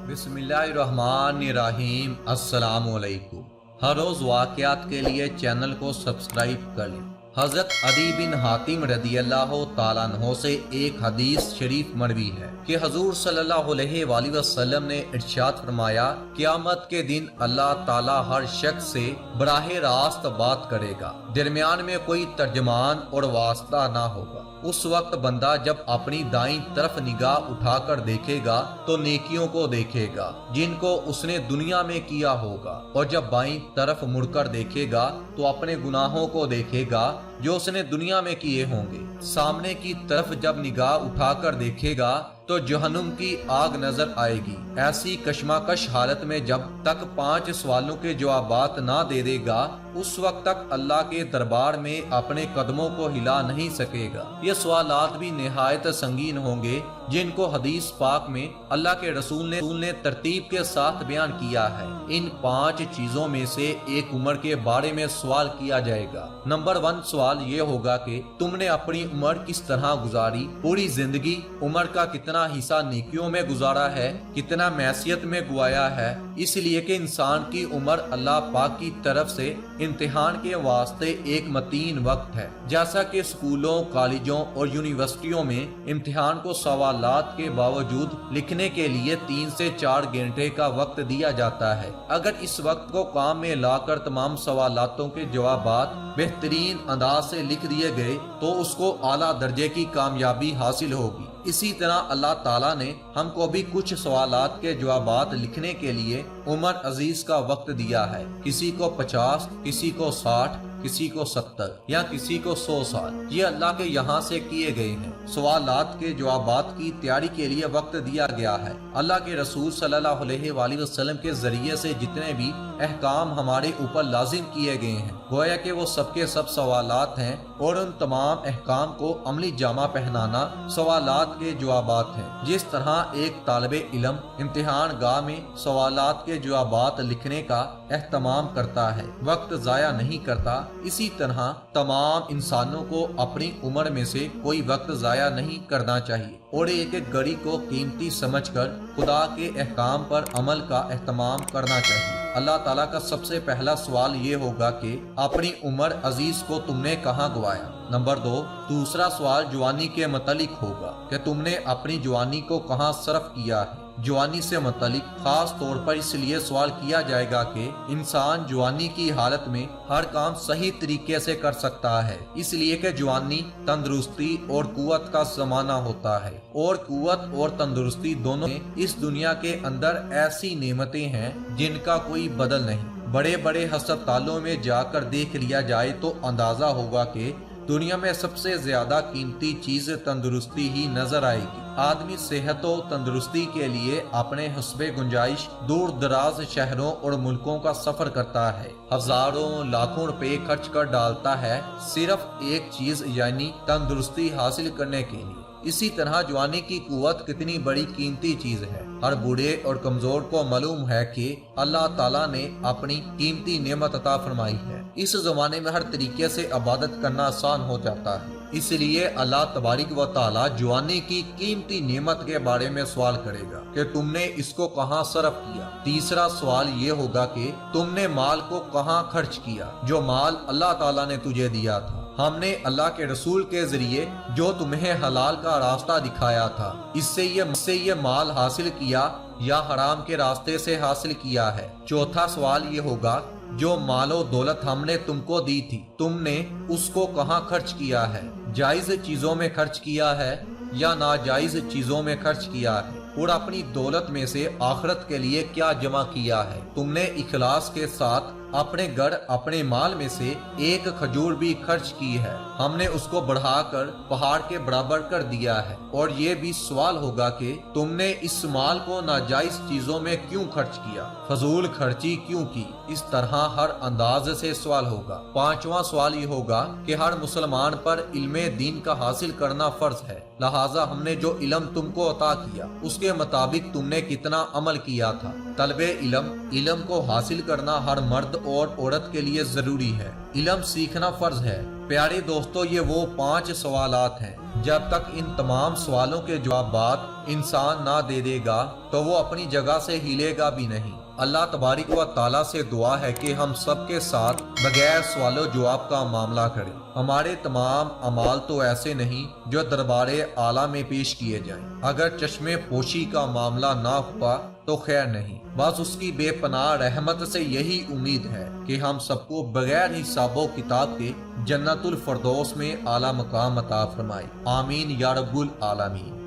बिस्मिल्लाहिर्रहमानिर्रहीम। अस्सलाम वालेकुम। हर रोज़ वाक़यात के लिए चैनल को सब्सक्राइब कर लें। हज़रत अदी बिन हातिम रदियल्लाहु ताला अन्हो से एक हदीस शरीफ मरवी है कि हजूर सल्लल्लाहु अलैहि वसल्लम ने इरशाद फरमाया, क़यामत के दिन अल्लाह ताला हर शख्स से बराहे रास्त बात करेगा, दरमियान में कोई तर्जमान और वास्ता ना होगा। उस वक्त बंदा जब अपनी दाईं तरफ निगाह उठाकर देखेगा तो नेकियों को देखेगा जिनको उसने दुनिया में किया होगा, और जब बाईं तरफ मुड़कर देखेगा तो अपने गुनाहों को देखेगा जो उसने दुनिया में किए होंगे। सामने की तरफ जब निगाह उठाकर देखेगा तो जहन्नुम की आग नजर आएगी। ऐसी कशमकश हालत में जब तक 5 सवालों के जवाबात ना दे देगा उस वक्त तक अल्लाह के दरबार में अपने कदमों को हिला नहीं सकेगा। ये सवालात भी निहायत संगीन होंगे जिनको हदीस पाक में अल्लाह के रसूल ने तरतीब के साथ बयान किया है। इन 5 चीजों में से एक उम्र के बारे में सवाल किया जाएगा। नंबर 1 सवाल ये होगा कि तुमने अपनी उम्र किस तरह गुजारी, पूरी जिंदगी उम्र का कितना हिस्सा नेकियों में गुजारा है, कितना मैसियत में गुआया है। इसलिए कि इंसान की उम्र अल्लाह पाक की तरफ से इम्तिहान के वास्ते एक मतीन वक्त है। जैसा कि स्कूलों, कॉलेजों और यूनिवर्सिटियों में इम्तिहान को सवालात के बावजूद लिखने के लिए 3 से 4 घंटे का वक्त दिया जाता है। अगर इस वक्त को काम में लाकर तमाम सवालातों के जवाबात बेहतरीन अंदाज से लिख दिए गए तो उसको आला दर्जे की कामयाबी हासिल होगी। इसी तरह अल्लाह ताला ने हमको भी कुछ सवालात के जवाबात लिखने के लिए उम्र अजीज का वक्त दिया है। किसी को 50, किसी को 60, किसी को 70 या किसी को 100 साल। ये अल्लाह के यहाँ से किए गए हैं। सवालात के जवाबात की तैयारी के लिए वक्त दिया गया है। अल्लाह के रसूल सल्लल्लाहु अलैहि वसल्लम के जरिए से जितने भी अहकाम हमारे ऊपर लाजिम किए गए हैं, गोया कि वो सबके सब सवालात हैं, और उन तमाम अहकाम को अमली जामा पहनाना सवालात के जवाबात हैं। जिस तरह एक तालिबे इल्म इम्तिहान गाह में सवालात के जवाबात लिखने का एहतमाम करता है, वक्त जाया नहीं करता, इसी तरह तमाम इंसानों को अपनी उम्र में से कोई वक्त जाया नहीं करना चाहिए और एक एक घड़ी को कीमती समझकर खुदा के अहकाम पर अमल का एहतमाम करना चाहिए। अल्लाह ताला का सबसे पहला सवाल ये होगा कि अपनी उम्र अजीज को तुमने कहाँ गवाया। नंबर 2 दूसरा सवाल जवानी के मुतालिक होगा कि तुमने अपनी जवानी को कहाँ सर्फ किया है। जवानी से मुतालिक खास तौर पर इसलिए सवाल किया जाएगा कि इंसान जवानी की हालत में हर काम सही तरीके से कर सकता है, इसलिए कि जवानी तंदुरुस्ती और कुव्वत का जमाना होता है, और कुव्वत और तंदुरुस्ती दोनों इस दुनिया के अंदर ऐसी नेमतें हैं जिनका कोई बदल नहीं। बड़े बड़े अस्पतालों में जाकर देख लिया जाए तो अंदाजा होगा कि दुनिया में सबसे ज्यादा कीमती चीज तंदुरुस्ती ही नजर आएगी। आदमी सेहत और तंदुरुस्ती के लिए अपने हस्बे गुंजाइश दूर दराज शहरों और मुल्कों का सफर करता है, हजारों लाखों रुपए खर्च कर डालता है सिर्फ एक चीज यानी तंदुरुस्ती हासिल करने के लिए। इसी तरह जवानी की कुव्वत कितनी बड़ी कीमती चीज है। हर बूढ़े और कमजोर को मालूम है कि अल्लाह ताला ने अपनी कीमती नेमत अता फरमाई है। इस जमाने में हर तरीके से इबादत करना आसान हो जाता है, इसलिए अल्लाह तबारिक व ताला जवानी की कीमती नेमत के बारे में सवाल करेगा कि तुमने इसको कहाँ सर्फ किया। तीसरा सवाल ये होगा कि तुमने माल को कहाँ खर्च किया, जो माल अल्लाह ताला ने तुझे दिया था। हमने अल्लाह के रसूल के जरिए जो तुम्हें हलाल का रास्ता दिखाया था, इससे ये माल हासिल किया या हराम के रास्ते से हासिल किया है। चौथा सवाल ये होगा जो मालो दौलत हमने तुमको दी थी, तुमने उसको कहाँ खर्च किया है। जायज चीजों में खर्च किया है या नाजायज चीजों में खर्च किया है, और अपनी दौलत में से आखिरत के लिए क्या जमा किया है। तुमने इखलास के साथ अपने घर अपने माल में से एक खजूर भी खर्च की है, हमने उसको बढ़ाकर पहाड़ के बराबर कर दिया है। और ये भी सवाल होगा कि तुमने इस माल को नाजायज चीजों में क्यों खर्च किया, फजूल खर्ची क्यों की। इस तरह हर अंदाज से सवाल होगा। पांचवा सवाल ये होगा कि हर मुसलमान पर इल्मे दीन का हासिल करना फर्ज है, लिहाजा हमने जो इल्म तुमको अता किया उसके मुताबिक तुमने कितना अमल किया था। तलबे इल्म को हासिल करना हर मर्द और औरत के लिए जरूरी है। इल्म सीखना फर्ज है। प्यारे दोस्तों, ये वो 5 सवालात हैं جب تک ان تمام سوالوں کے جوابات انسان نہ دے دے گا تو وہ اپنی جگہ سے ہلے گا بھی نہیں۔ اللہ تبارک و تعالیٰ سے دعا ہے کہ ہم سب کے ساتھ بغیر سوال و جواب کا معاملہ کریں۔ ہمارے تمام اعمال تو ایسے نہیں جو دربار اعلیٰ میں پیش کیے جائیں۔ اگر چشمے پوشی کا معاملہ نہ ہوا تو خیر نہیں، بس اس کی بے پناہ رحمت سے یہی امید ہے کہ ہم سب کو بغیر حساب و کتاب کے جنت الفردوس میں اعلیٰ مقام عطا فرمائے۔ آمین یا رب العالمین۔